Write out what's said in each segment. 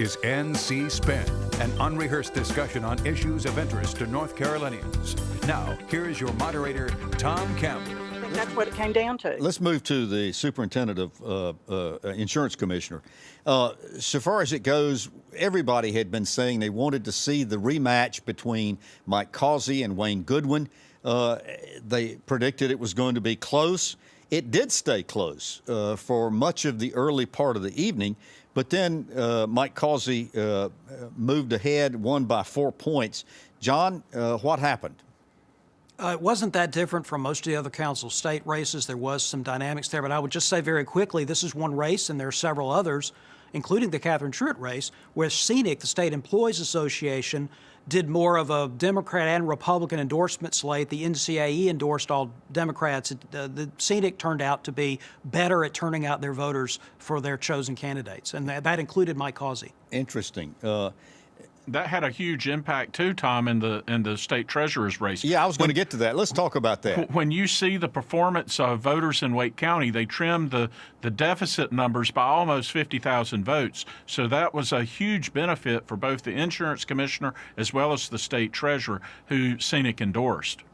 is NC Spin, an unrehearsed discussion on issues of interest to North Carolinians. Now, here is your moderator, Tom Campbell. I think that's what it came down to. Let's move to the superintendent of insurance commissioner. So far as it goes, everybody had been saying they wanted to see the rematch between Mike Causey and Wayne Goodwin. They predicted it was going to be close. It did stay close for much of the early part of the evening, but then Mike Causey moved ahead, won by 4 points. John, what happened? It wasn't that different from most of the other council state races. There was some dynamics there, but I would just say very quickly, this is one race, and there are several others, including the Catherine Truitt race, where SEANC, the State Employees Association, did more of a Democrat and Republican endorsement slate. The NCAE endorsed all Democrats. The SEANC turned out to be better at turning out their voters for their chosen candidates, and that included Mike Causey. Interesting. That had a huge impact too, Tom, in the state treasurer's race. Yeah, I was going to get to that. Let's talk about that. When you see the performance of voters in Wake County, they trimmed the deficit numbers by almost 50,000 votes. So that was a huge benefit for both the insurance commissioner as well as the state treasurer, who SEANC endorsed.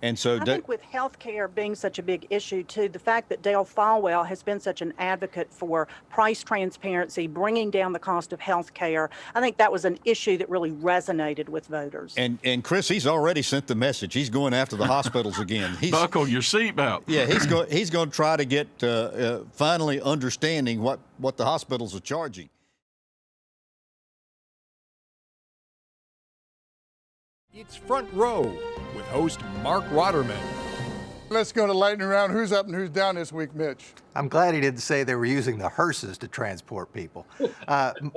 And so I think with health care being such a big issue, too, the fact that Dale Falwell has been such an advocate for price transparency, bringing down the cost of health care, I think that was an issue that really resonated with voters. And Chris, he's already sent the message. He's going after the hospitals again. Buckle your seatbelt. Yeah, he's going to try to get finally understanding what the hospitals are charging. It's Front Row with host Mark Waterman. Let's go to lightning round. Who's up and who's down this week, Mitch? I'm glad he didn't say they were using the hearses to transport people.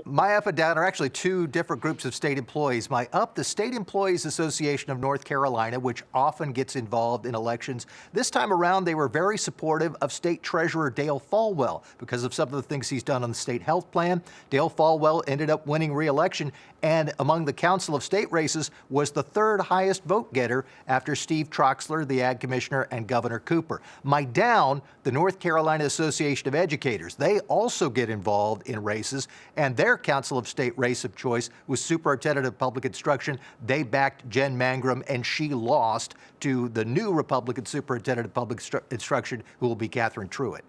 My up and down are actually two different groups of state employees. My up, the State Employees Association of North Carolina, which often gets involved in elections. This time around, they were very supportive of State Treasurer Dale Falwell because of some of the things he's done on the state health plan. Dale Falwell ended up winning re-election, and among the Council of State races was the third highest vote getter after Steve Troxler, the Ag Commissioner, and Governor Cooper. My down, the North Carolina Association of Educators. They also get involved in races, and their Council of State race of choice was Superintendent of Public Instruction. They backed Jen Mangrum, and she lost to the new Republican Superintendent of Public Instruction, who will be Catherine Truitt.